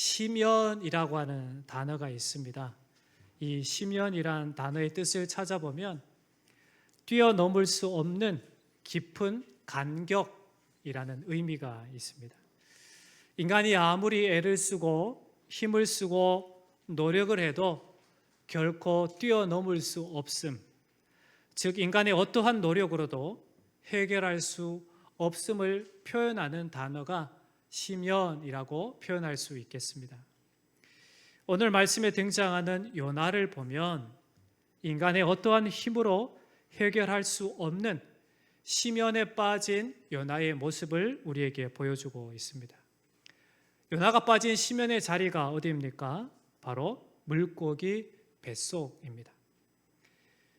시면이라고 하는 단어가 있습니다. 이 시면이란 단어의 뜻을 찾아보면 뛰어넘을 수 없는 깊은 간격이라는 의미가 있습니다. 인간이 아무리 애를 쓰고 힘을 쓰고 노력을 해도 결코 뛰어넘을 수 없음, 즉 인간의 어떠한 노력으로도 해결할 수 없음을 표현하는 단어가 시면이라고 표현할 수 있겠습니다. 오늘 말씀에 등장하는 요나를 보면 인간의 어떠한 힘으로 해결할 수 없는 시면에 빠진 요나의 모습을 우리에게 보여주고 있습니다. 요나가 빠진 시면의 자리가 어디입니까? 바로 물고기 뱃속입니다.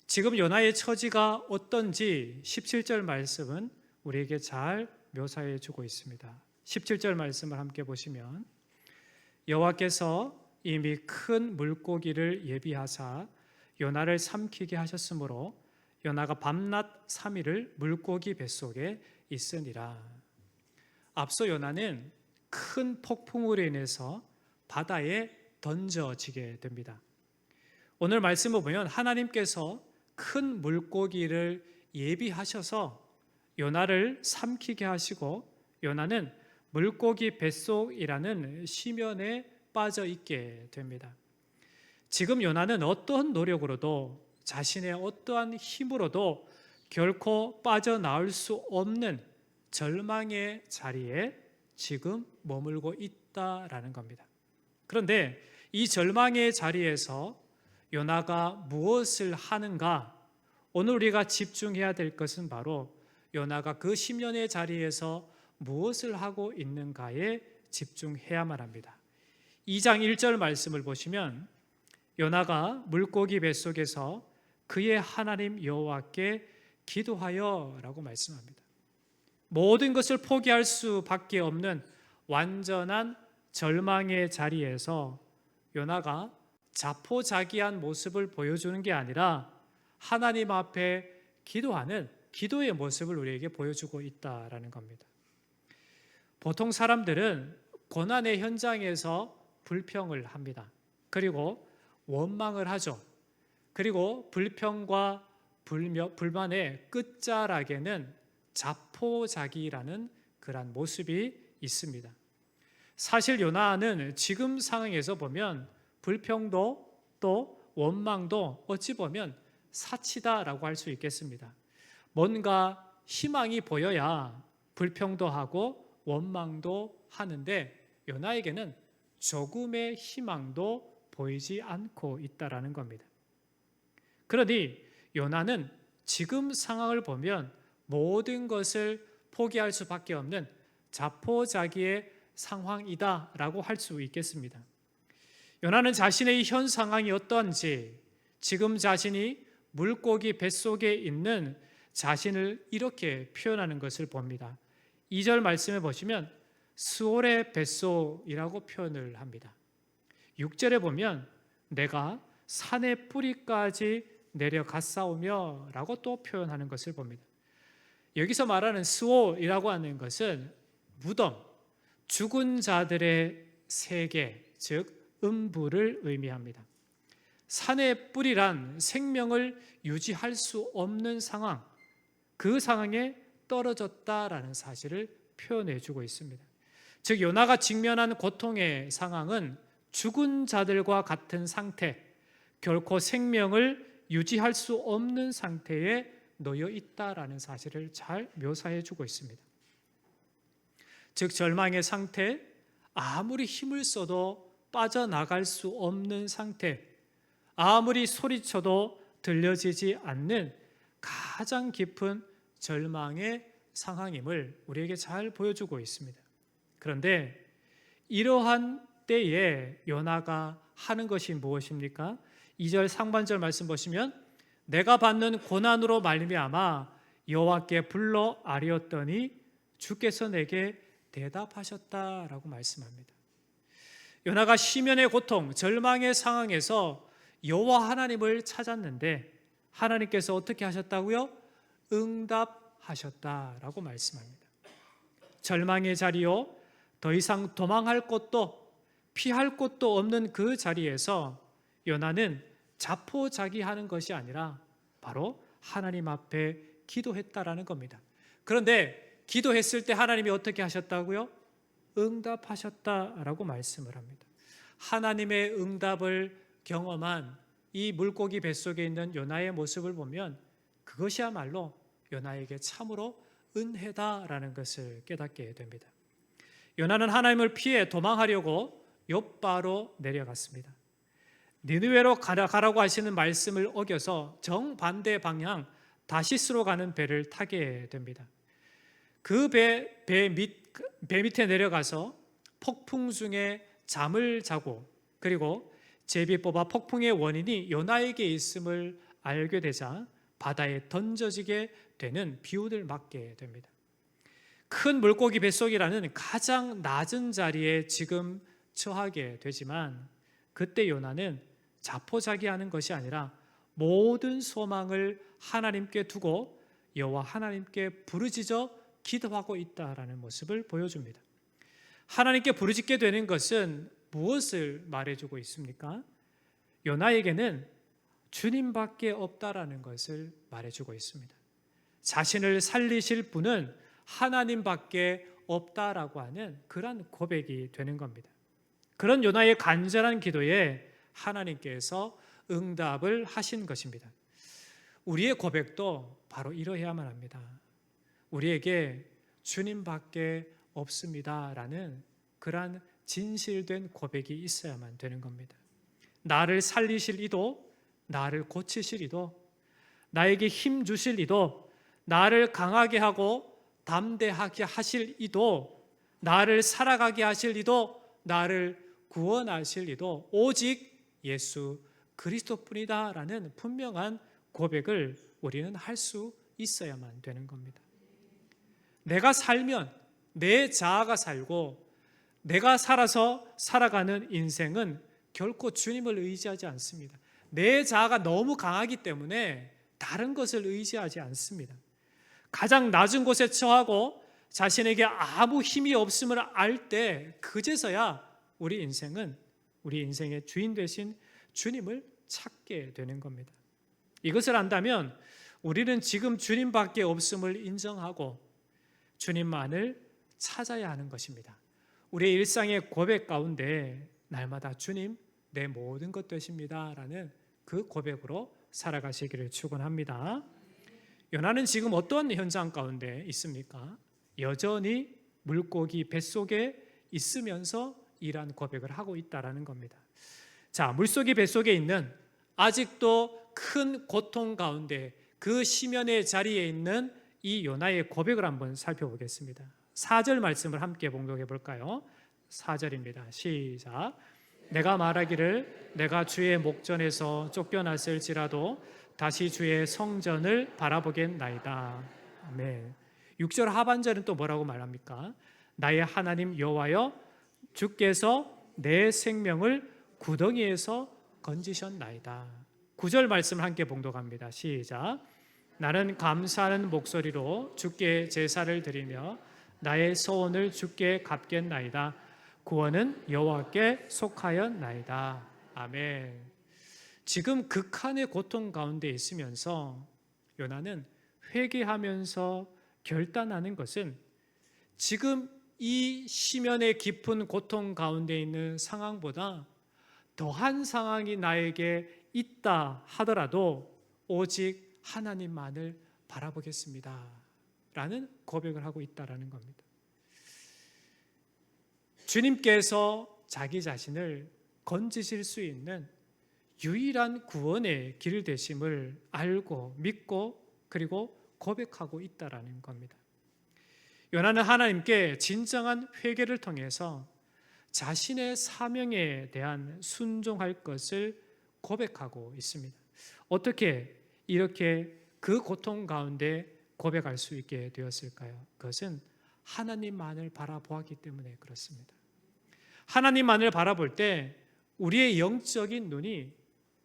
지금 요나의 처지가 어떤지 17절 말씀은 우리에게 잘 묘사해 주고 있습니다. 17절 말씀을 함께 보시면 여호와께서 이미 큰 물고기를 예비하사 요나를 삼키게 하셨으므로 요나가 밤낮 3일을 물고기 뱃속에 있으니라. 앞서 요나는 큰 폭풍으로 인해서 바다에 던져지게 됩니다. 오늘 말씀을 보면 하나님께서 큰 물고기를 예비하셔서 요나를 삼키게 하시고 요나는 물고기 뱃속이라는 시면에 빠져 있게 됩니다. 지금 요나는 어떠한 노력으로도 자신의 어떠한 힘으로도 결코 빠져나올 수 없는 절망의 자리에 지금 머물고 있다라는 겁니다. 그런데 이 절망의 자리에서 요나가 무엇을 하는가? 오늘 우리가 집중해야 될 것은 바로 요나가 그 시면의 자리에서 무엇을 하고 있는가에 집중해야만 합니다. 2장 1절 말씀을 보시면 요나가 물고기 뱃속에서 그의 하나님 여호와께 기도하여 라고 말씀합니다. 모든 것을 포기할 수밖에 없는 완전한 절망의 자리에서 요나가 자포자기한 모습을 보여주는 게 아니라 하나님 앞에 기도하는 기도의 모습을 우리에게 보여주고 있다라는 겁니다. 보통 사람들은 고난의 현장에서 불평을 합니다. 그리고 원망을 하죠. 그리고 불평과 불만의 끝자락에는 자포자기라는 그런 모습이 있습니다. 사실 요나는 지금 상황에서 보면 불평도 또 원망도 어찌 보면 사치다라고 할 수 있겠습니다. 뭔가 희망이 보여야 불평도 하고 원망도 하는데 요나에게는 조금의 희망도 보이지 않고 있다라는 겁니다. 그러니 요나는 지금 상황을 보면 모든 것을 포기할 수밖에 없는 자포자기의 상황이다라고 할 수 있겠습니다. 요나는 자신의 현 상황이 어떠한지 지금 자신이 물고기 뱃속에 있는 자신을 이렇게 표현하는 것을 봅니다. 2절 말씀에 보시면 스올의 뱃속이라고 표현을 합니다. 6절에 보면 내가 산의 뿌리까지 내려갔사오며 라고 또 표현하는 것을 봅니다. 여기서 말하는 스올이라고 하는 것은 무덤, 죽은 자들의 세계, 즉 음부를 의미합니다. 산의 뿌리란 생명을 유지할 수 없는 상황, 그 상황에 떨어졌다라는 사실을 표현해 주고 있습니다. 즉 요나가 직면한 고통의 상황은 죽은 자들과 같은 상태, 결코 생명을 유지할 수 없는 상태에 놓여 있다라는 사실을 잘 묘사해 주고 있습니다. 즉 절망의 상태, 아무리 힘을 써도 빠져나갈 수 없는 상태, 아무리 소리쳐도 들려지지 않는 가장 깊은 절망의 상황임을 우리에게 잘 보여주고 있습니다. 그런데 이러한 때에 요나가 하는 것이 무엇입니까? 2절 상반절 말씀 보시면 내가 받는 고난으로 말미암아 여호와께 불러 아뢰었더니 주께서 내게 대답하셨다라고 말씀합니다. 요나가 시면의 고통, 절망의 상황에서 여호와 하나님을 찾았는데 하나님께서 어떻게 하셨다고요? 응답하셨다라고 말씀합니다. 절망의 자리요, 더 이상 도망할 곳도 피할 곳도 없는 그 자리에서 요나는 자포자기하는 것이 아니라 바로 하나님 앞에 기도했다라는 겁니다. 그런데 기도했을 때 하나님이 어떻게 하셨다고요? 응답하셨다라고 말씀을 합니다. 하나님의 응답을 경험한 이 물고기 뱃속에 있는 요나의 모습을 보면 그것이야말로 요나에게 참으로 은혜다라는 것을 깨닫게 됩니다. 요나는 하나님을 피해 도망하려고 욥바로 내려갔습니다. 니느웨로 가라고 하시는 말씀을 어겨서 정반대 방향 다시스로 가는 배를 타게 됩니다. 그 배 밑에 내려가서 폭풍 중에 잠을 자고 그리고 제비 뽑아 폭풍의 원인이 요나에게 있음을 알게 되자 바다에 던져지게 되는 비운을 맞게 됩니다. 큰 물고기 뱃속이라는 가장 낮은 자리에 지금 처하게 되지만 그때 요나는 자포자기하는 것이 아니라 모든 소망을 하나님께 두고 여호와 하나님께 부르짖어 기도하고 있다라는 모습을 보여줍니다. 하나님께 부르짖게 되는 것은 무엇을 말해주고 있습니까? 요나에게는 주님밖에 없다라는 것을 말해주고 있습니다. 자신을 살리실 분은 하나님밖에 없다라고 하는 그런 고백이 되는 겁니다. 그런 요나의 간절한 기도에 하나님께서 응답을 하신 것입니다. 우리의 고백도 바로 이러해야만 합니다. 우리에게 주님밖에 없습니다라는 그러한 진실된 고백이 있어야만 되는 겁니다. 나를 살리실 이도, 나를 고치실 이도, 나에게 힘 주실 이도, 나를 강하게 하고 담대하게 하실 이도, 나를 살아가게 하실 이도, 나를 구원하실 이도 오직 예수 그리스도뿐이다라는 분명한 고백을 우리는 할 수 있어야만 되는 겁니다. 내가 살면 내 자아가 살고 내가 살아서 살아가는 인생은 결코 주님을 의지하지 않습니다. 내 자아가 너무 강하기 때문에 다른 것을 의지하지 않습니다. 가장 낮은 곳에 처하고 자신에게 아무 힘이 없음을 알 때 그제서야 우리 인생의 주인 되신 주님을 찾게 되는 겁니다. 이것을 안다면 우리는 지금 주님밖에 없음을 인정하고 주님만을 찾아야 하는 것입니다. 우리의 일상의 고백 가운데 날마다 주님 내 모든 것 되십니다 라는 그 고백으로 살아가시기를 축원합니다. 요나는 지금 어떤 현장 가운데 있습니까? 여전히 물고기 뱃속에 있으면서 이러한 고백을 하고 있다라는 겁니다. 자, 물고기 뱃속에 있는 아직도 큰 고통 가운데 그 시면의 자리에 있는 이 요나의 고백을 한번 살펴보겠습니다. 4절 말씀을 함께 봉독해 볼까요? 4절입니다. 시작. 내가 말하기를 내가 주의 목전에서 쫓겨났을지라도 다시 주의 성전을 바라보겠나이다. 아멘. 6절 하반절은 또 뭐라고 말합니까? 나의 하나님 여호와여 주께서 내 생명을 구덩이에서 건지셨나이다. 9절 말씀을 함께 봉독합니다. 시작. 나는 감사하는 목소리로 주께 제사를 드리며 나의 소원을 주께 갚겠나이다. 구원은 여호와께 속하였나이다. 아멘. 지금 극한의 고통 가운데 있으면서 요나는 회개하면서 결단하는 것은 지금 이 시면의 깊은 고통 가운데 있는 상황보다 더한 상황이 나에게 있다 하더라도 오직 하나님만을 바라보겠습니다 라는 고백을 하고 있다라는 겁니다. 주님께서 자기 자신을 건지실 수 있는 유일한 구원의 길 되심을 알고 믿고 그리고 고백하고 있다라는 겁니다. 요나는 하나님께 진정한 회개를 통해서 자신의 사명에 대한 순종할 것을 고백하고 있습니다. 어떻게 이렇게 그 고통 가운데 고백할 수 있게 되었을까요? 그것은 하나님만을 바라보았기 때문에 그렇습니다. 하나님만을 바라볼 때 우리의 영적인 눈이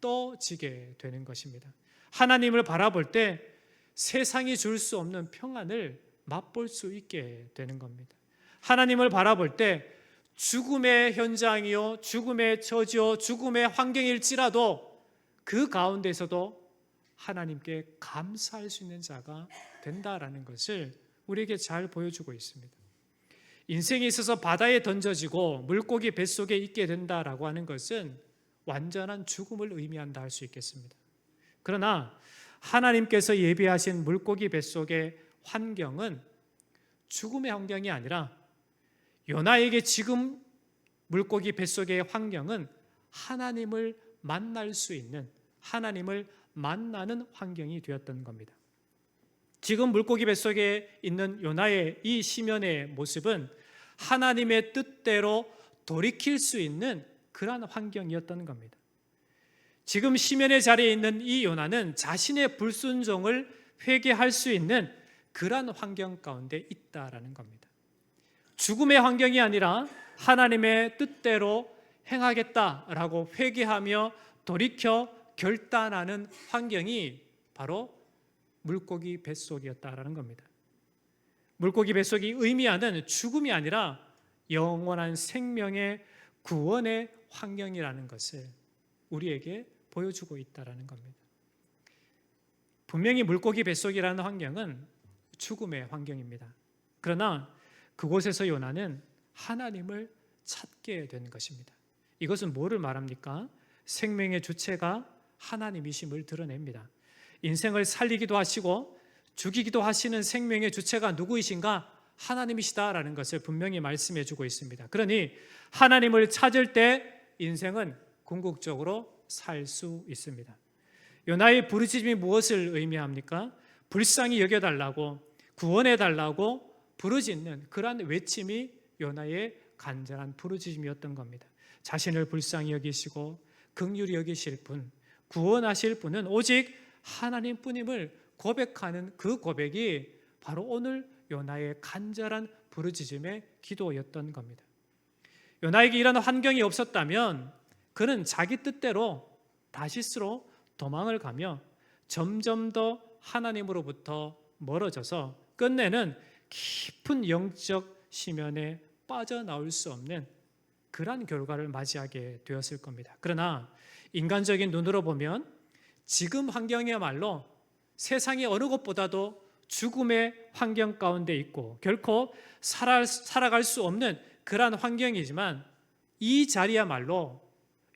떠지게 되는 것입니다. 하나님을 바라볼 때 세상이 줄 수 없는 평안을 맛볼 수 있게 되는 겁니다. 하나님을 바라볼 때 죽음의 현장이요, 죽음의 처지요, 죽음의 환경일지라도 그 가운데서도 하나님께 감사할 수 있는 자가 된다라는 것을 우리에게 잘 보여주고 있습니다. 인생에 있어서 바다에 던져지고 물고기 뱃속에 있게 된다라고 하는 것은 완전한 죽음을 의미한다 할 수 있겠습니다. 그러나 하나님께서 예비하신 물고기 뱃속의 환경은 죽음의 환경이 아니라 요나에게 지금 물고기 뱃속의 환경은 하나님을 만날 수 있는, 하나님을 만나는 환경이 되었던 겁니다. 지금 물고기 뱃속에 있는 요나의 이 시면의 모습은 하나님의 뜻대로 돌이킬 수 있는 그러한 환경이었던 겁니다. 지금 시면의 자리에 있는 이 요나는 자신의 불순종을 회개할 수 있는 그러한 환경 가운데 있다라는 겁니다. 죽음의 환경이 아니라 하나님의 뜻대로 행하겠다라고 회개하며 돌이켜 결단하는 환경이 바로 물고기 뱃속이었다라는 겁니다. 물고기 뱃속이 의미하는 죽음이 아니라 영원한 생명의 구원의 환경이라는 것을 우리에게 보여주고 있다라는 겁니다. 분명히 물고기 뱃속이라는 환경은 죽음의 환경입니다. 그러나 그곳에서 요나는 하나님을 찾게 된 것입니다. 이것은 뭐를 말합니까? 생명의 주체가 하나님이심을 드러냅니다. 인생을 살리기도 하시고 죽이기도 하시는 생명의 주체가 누구이신가? 하나님이시다라는 것을 분명히 말씀해 주고 있습니다. 그러니 하나님을 찾을 때 인생은 궁극적으로 살 수 있습니다. 요나의 부르짖음이 무엇을 의미합니까? 불쌍히 여겨달라고, 구원해달라고 부르짖는 그러한 외침이 요나의 간절한 부르짖음이었던 겁니다. 자신을 불쌍히 여기시고 긍휼히 여기실 분, 구원하실 분은 오직 하나님뿐임을 고백하는 그 고백이 바로 오늘 요나의 간절한 부르짖음의 기도였던 겁니다. 요나에게 이런 환경이 없었다면 그는 자기 뜻대로 다시스로 도망을 가며 점점 더 하나님으로부터 멀어져서 끝내는 깊은 영적 시면에 빠져나올 수 없는 그러한 결과를 맞이하게 되었을 겁니다. 그러나 인간적인 눈으로 보면 지금 환경이야말로 세상의 어느 것보다도 죽음의 환경 가운데 있고 결코 살아갈 수 없는 그러한 환경이지만 이 자리야말로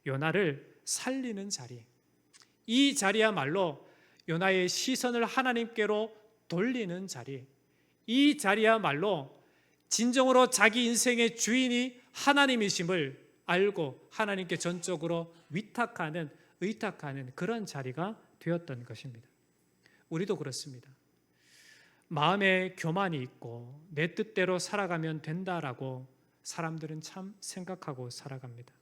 요나를 살리는 자리, 이 자리야말로 요나의 시선을 하나님께로 돌리는 자리, 이 자리야말로 진정으로 자기 인생의 주인이 하나님이심을 알고 하나님께 전적으로 의탁하는 그런 자리가 되었던 것입니다. 우리도 그렇습니다. 마음에 교만이 있고 내 뜻대로 살아가면 된다라고 사람들은 참 생각하고 살아갑니다.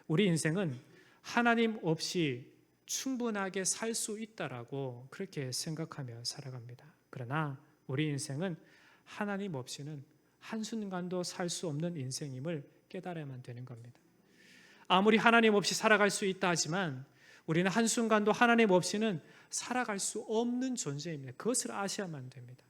우리 인생은 하나님 없이 충분하게 살 수 있다라고 그렇게 생각하며 살아갑니다. 그러나 우리 인생은 하나님 없이는 한순간도 살 수 없는 인생임을 깨달아야만 되는 겁니다. 아무리 하나님 없이 살아갈 수 있다 하지만 우리는 한순간도 하나님 없이는 살아갈 수 없는 존재입니다. 그것을 아셔야만 됩니다.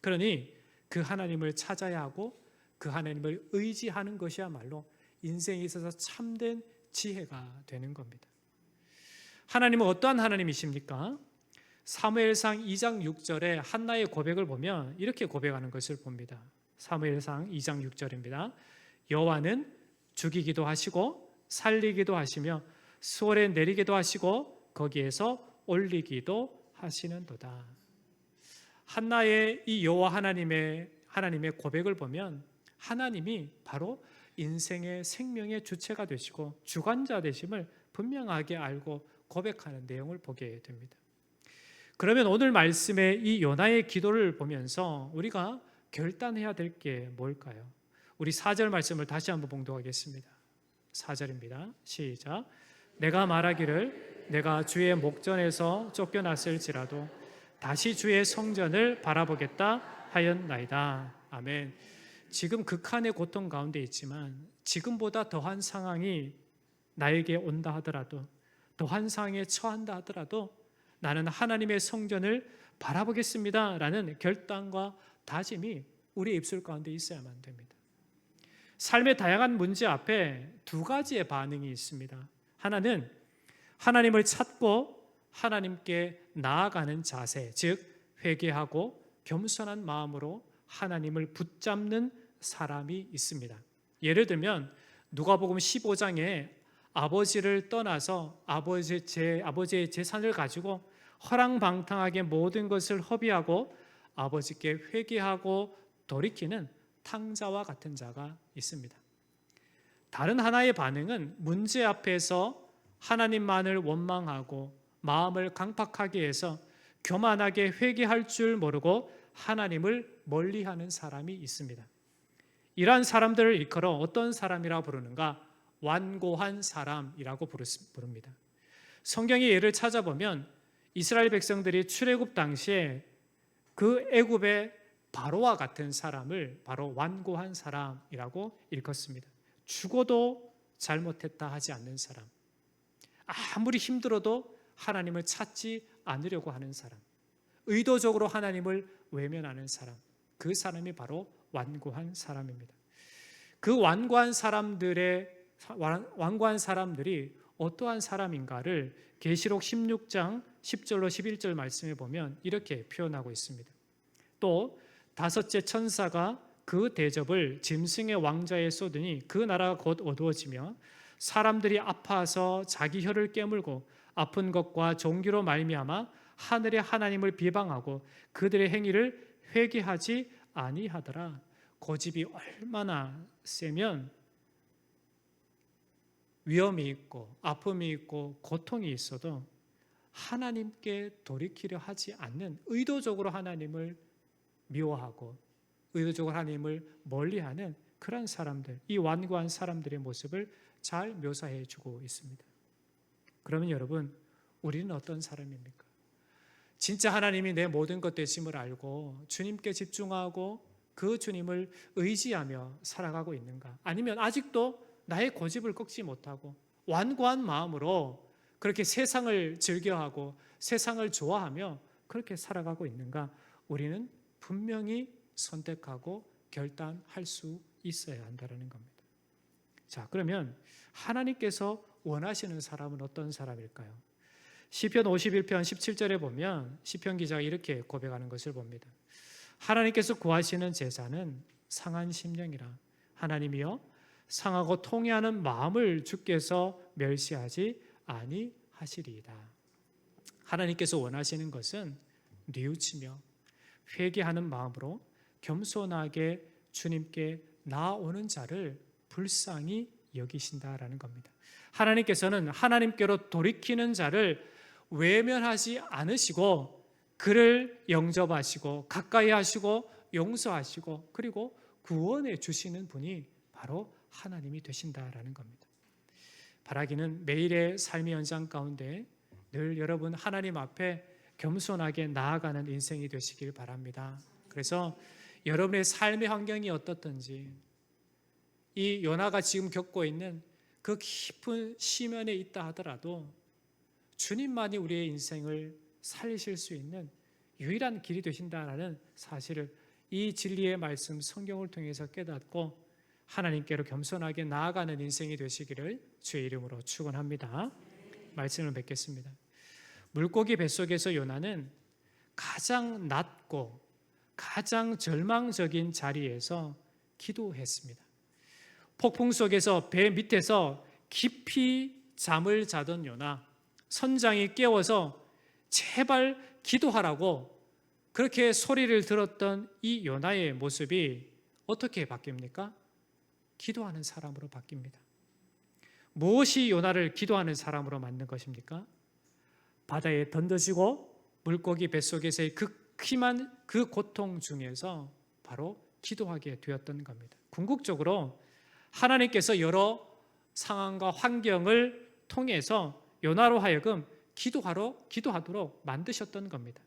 그러니 그 하나님을 찾아야 하고 그 하나님을 의지하는 것이야말로 인생에 있어서 참된 지혜가 되는 겁니다. 하나님은 어떠한 하나님이십니까? 사무엘상 2장 6절에 한나의 고백을 보면 이렇게 고백하는 것을 봅니다. 사무엘상 2장 6절입니다. 여호와는 죽이기도 하시고 살리기도 하시며 수월에 내리기도 하시고 거기에서 올리기도 하시는도다. 한나의 이 여호와 하나님의 고백을 보면 하나님이 바로 인생의 생명의 주체가 되시고 주관자 되심을 분명하게 알고 고백하는 내용을 보게 됩니다. 그러면 오늘 말씀의 이 요나의 기도를 보면서 우리가 결단해야 될 게 뭘까요? 우리 4절 말씀을 다시 한번 봉독하겠습니다. 4절입니다. 시작. 내가 말하기를 내가 주의 목전에서 쫓겨났을지라도 다시 주의 성전을 바라보겠다 하였나이다. 아멘. 지금 극한의 고통 가운데 있지만 지금보다 더한 상황이 나에게 온다 하더라도 더한 상황에 처한다 하더라도 나는 하나님의 성전을 바라보겠습니다 라는 결단과 다짐이 우리의 입술 가운데 있어야만 됩니다. 삶의 다양한 문제 앞에 두 가지의 반응이 있습니다. 하나는 하나님을 찾고 하나님께 나아가는 자세, 즉 회개하고 겸손한 마음으로 하나님을 붙잡는 사람이 있습니다. 예를 들면 누가복음 15장에 아버지를 떠나서 아버지의 재산을 가지고 허랑방탕하게 모든 것을 허비하고 아버지께 회개하고 돌이키는 탕자와 같은 자가 있습니다. 다른 하나의 반응은 문제 앞에서 하나님만을 원망하고 마음을 강팍하게 해서 교만하게 회개할 줄 모르고 하나님을 멀리하는 사람이 있습니다. 이러한 사람들을 일컬어 어떤 사람이라고 부르는가? 완고한 사람이라고 부릅니다. 성경의 예를 찾아보면 이스라엘 백성들이 출애굽 당시에 그 애굽의 바로와 같은 사람을 바로 완고한 사람이라고 일컫습니다. 죽어도 잘못했다 하지 않는 사람, 아무리 힘들어도 하나님을 찾지 않으려고 하는 사람, 의도적으로 하나님을 외면하는 사람, 그 사람이 바로 완고한 사람입니다. 그 완고한 사람들이 어떠한 사람인가를 계시록 16장 10절로 11절 말씀에 보면 이렇게 표현하고 있습니다. 또 다섯째 천사가 그 대접을 짐승의 왕자에 쏟으니 그 나라가 곧 어두워지며 사람들이 아파서 자기 혀를 깨물고 아픈 것과 종기로 말미암아 하늘의 하나님을 비방하고 그들의 행위를 회개하지 아니하더라. 고집이 얼마나 세면 위험이 있고 아픔이 있고 고통이 있어도 하나님께 돌이키려 하지 않는, 의도적으로 하나님을 미워하고 의도적으로 하나님을 멀리하는 그런 사람들, 이 완고한 사람들의 모습을 잘 묘사해 주고 있습니다. 그러면 여러분, 우리는 어떤 사람입니까? 진짜 하나님이 내 모든 것 되심을 알고 주님께 집중하고 그 주님을 의지하며 살아가고 있는가? 아니면 아직도 나의 고집을 꺾지 못하고 완고한 마음으로 그렇게 세상을 즐겨하고 세상을 좋아하며 그렇게 살아가고 있는가? 우리는 분명히 선택하고 결단할 수 있어야 한다는 겁니다. 자, 그러면 하나님께서 원하시는 사람은 어떤 사람일까요? 시편 51편 17절에 보면 시편 기자가 이렇게 고백하는 것을 봅니다. 하나님께서 구하시는 제사는 상한 심령이라. 하나님이여 상하고 통회하는 마음을 주께서 멸시하지 아니하시리이다. 하나님께서 원하시는 것은 뉘우치며 회개하는 마음으로 겸손하게 주님께 나아오는 자를 불쌍히 여기신다라는 겁니다. 하나님께서는 하나님께로 돌이키는 자를 외면하지 않으시고 그를 영접하시고 가까이 하시고 용서하시고 그리고 구원해 주시는 분이 바로 하나님이 되신다라는 겁니다. 바라기는 매일의 삶의 현장 가운데 늘 여러분 하나님 앞에 겸손하게 나아가는 인생이 되시길 바랍니다. 그래서 여러분의 삶의 환경이 어떻든지 이 요나가 지금 겪고 있는 그 깊은 심연에 있다 하더라도 주님만이 우리의 인생을 살리실 수 있는 유일한 길이 되신다라는 사실을 이 진리의 말씀 성경을 통해서 깨닫고 하나님께로 겸손하게 나아가는 인생이 되시기를 주의 이름으로 축원합니다. 말씀을 뵙겠습니다. 물고기 뱃속에서 요나는 가장 낮고 가장 절망적인 자리에서 기도했습니다. 폭풍 속에서 배 밑에서 깊이 잠을 자던 요나, 선장이 깨워서 제발 기도하라고 그렇게 소리를 들었던 이 요나의 모습이 어떻게 바뀝니까? 기도하는 사람으로 바뀝니다. 무엇이 요나를 기도하는 사람으로 만든 것입니까? 바다에 던져지고 물고기 뱃속에서의 극심한 그 고통 중에서 바로 기도하게 되었던 겁니다. 궁극적으로 하나님께서 여러 상황과 환경을 통해서 요나로 하여금 기도하도록 만드셨던 겁니다.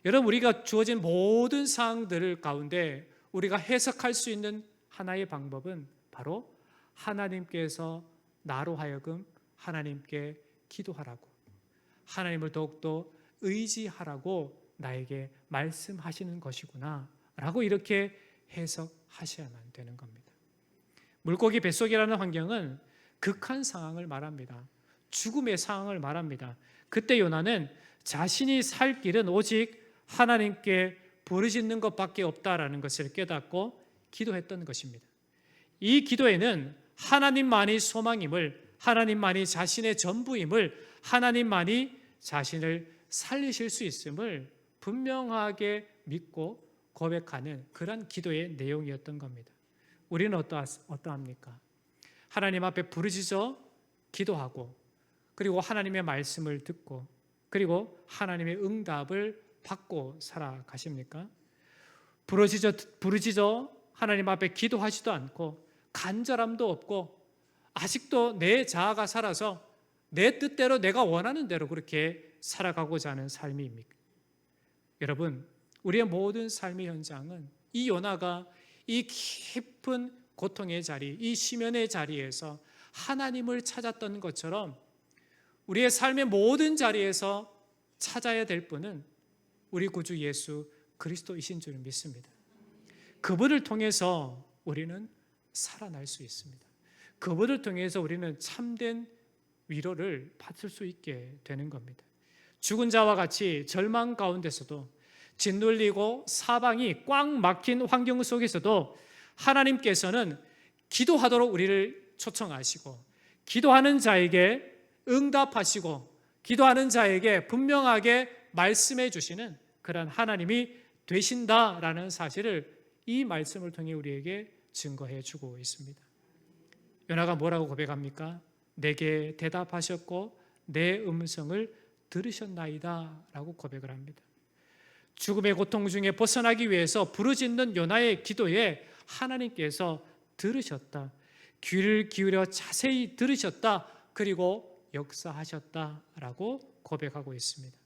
여러분, 우리가 주어진 모든 상황들 가운데 우리가 해석할 수 있는 하나의 방법은 바로 하나님께서 나로 하여금 하나님께 기도하라고, 하나님을 더욱더 의지하라고 나에게 말씀하시는 것이구나 라고 이렇게 해석하셔야만 되는 겁니다. 물고기 뱃속이라는 환경은 극한 상황을 말합니다. 죽음의 상황을 말합니다. 그때 요나는 자신이 살 길은 오직 하나님께 부르짖는 것밖에 없다라는 것을 깨닫고 기도했던 것입니다. 이 기도에는 하나님만이 소망임을, 하나님만이 자신의 전부임을, 하나님만이 자신을 살리실 수 있음을 분명하게 믿고 고백하는 그런 기도의 내용이었던 겁니다. 우리는 어떠합니까? 하나님 앞에 부르짖어 기도하고, 그리고 하나님의 말씀을 듣고, 그리고 하나님의 응답을 받고 살아가십니까? 부르짖어 하나님 앞에 기도하지도 않고 간절함도 없고 아직도 내 자아가 살아서 내 뜻대로 내가 원하는 대로 그렇게 살아가고자 하는 삶입니까? 여러분, 우리의 모든 삶의 현장은 이 요나가 이 깊은 고통의 자리, 이 시면의 자리에서 하나님을 찾았던 것처럼 우리의 삶의 모든 자리에서 찾아야 될 분은 우리 구주 예수 그리스도이신 줄 믿습니다. 그분을 통해서 우리는 살아날 수 있습니다. 그분을 통해서 우리는 참된 위로를 받을 수 있게 되는 겁니다. 죽은 자와 같이 절망 가운데서도, 짓눌리고 사방이 꽉 막힌 환경 속에서도 하나님께서는 기도하도록 우리를 초청하시고, 기도하는 자에게 응답하시고, 기도하는 자에게 분명하게 말씀해 주시는 그런 하나님이 되신다라는 사실을 이 말씀을 통해 우리에게 증거해 주고 있습니다. 요나가 뭐라고 고백합니까? 내게 대답하셨고 내 음성을 들으셨나이다 라고 고백을 합니다. 죽음의 고통 중에 벗어나기 위해서 부르짖는 요나의 기도에 하나님께서 들으셨다, 귀를 기울여 자세히 들으셨다, 그리고 역사하셨다라고 고백하고 있습니다.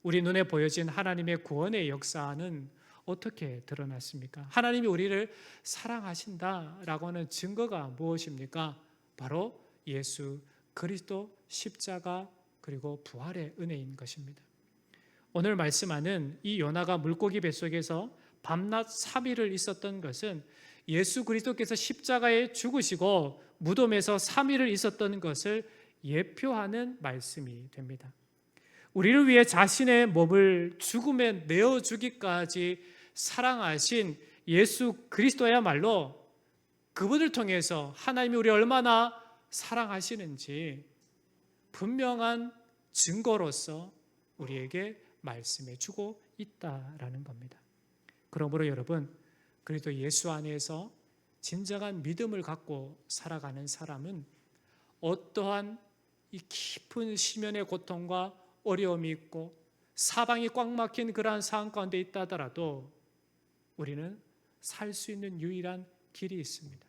우리 눈에 보여진 하나님의 구원의 역사는 어떻게 드러났습니까? 하나님이 우리를 사랑하신다라고 하는 증거가 무엇입니까? 바로 예수 그리스도 십자가 그리고 부활의 은혜인 것입니다. 오늘 말씀하는 이 요나가 물고기 뱃속에서 밤낮 3일을 있었던 것은 예수 그리스도께서 십자가에 죽으시고 무덤에서 3일을 있었던 것을 예표하는 말씀이 됩니다. 우리를 위해 자신의 몸을 죽음에 내어주기까지 사랑하신 예수 그리스도야말로 그분을 통해서 하나님이 우리를 얼마나 사랑하시는지 분명한 증거로서 우리에게 말씀해 주고 있다라는 겁니다. 그러므로 여러분, 그리스도 예수 안에서 진정한 믿음을 갖고 살아가는 사람은 어떠한 이 깊은 시면의 고통과 어려움이 있고 사방이 꽉 막힌 그러한 상황 가운데 있다 하더라도 우리는 살 수 있는 유일한 길이 있습니다.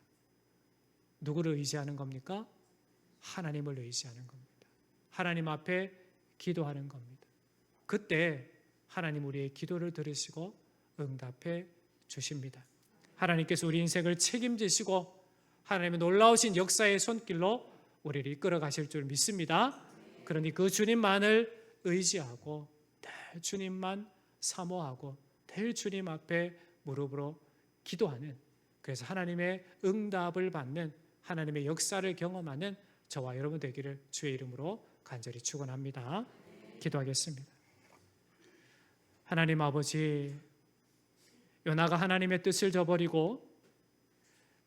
누구를 의지하는 겁니까? 하나님을 의지하는 겁니다. 하나님 앞에 기도하는 겁니다. 그때 하나님 우리의 기도를 들으시고 응답해 주십니다. 하나님께서 우리 인생을 책임지시고 하나님의 놀라우신 역사의 손길로 우리를 이끌어 가실 줄 믿습니다. 그러니 그 주님만을 의지하고 늘 주님만 사모하고 늘 주님 앞에 무릎으로 기도하는, 그래서 하나님의 응답을 받는, 하나님의 역사를 경험하는 저와 여러분 되기를 주의 이름으로 간절히 축원합니다. 기도하겠습니다. 하나님 아버지, 요나가 하나님의 뜻을 저버리고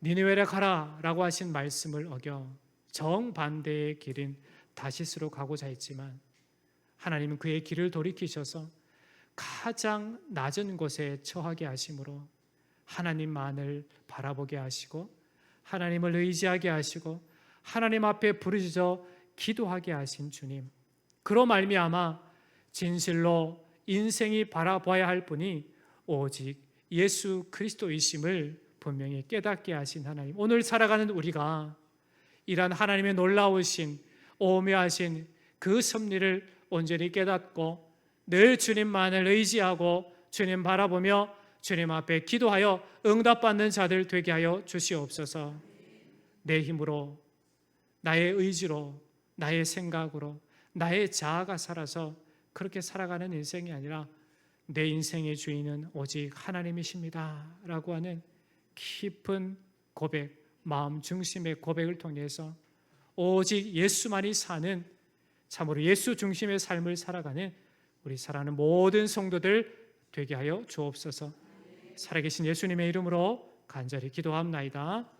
니느웨로 가라라고 하신 말씀을 어겨 정반대의 길인 다시스로 가고자 했지만 하나님은 그의 길을 돌이키셔서 가장 낮은 곳에 처하게 하심으로 하나님만을 바라보게 하시고 하나님을 의지하게 하시고 하나님 앞에 부르짖어 기도하게 하신 주님, 그로 말미암아 진실로 인생이 바라봐야 할 분이 오직 예수 그리스도이심을 분명히 깨닫게 하신 하나님, 오늘 살아가는 우리가 이러한 하나님의 놀라우신 오묘하신 그 섭리를 온전히 깨닫고 늘 주님만을 의지하고 주님 바라보며 주님 앞에 기도하여 응답받는 자들 되게 하여 주시옵소서. 내 힘으로, 나의 의지로, 나의 생각으로, 나의 자아가 살아서 그렇게 살아가는 인생이 아니라 내 인생의 주인은 오직 하나님이십니다 라고 하는 깊은 고백, 마음 중심의 고백을 통해서 오직 예수만이 사는 참으로 예수 중심의 삶을 살아가는 우리 사랑하는 모든 성도들 되게 하여 주옵소서. 살아계신 예수님의 이름으로 간절히 기도합나이다.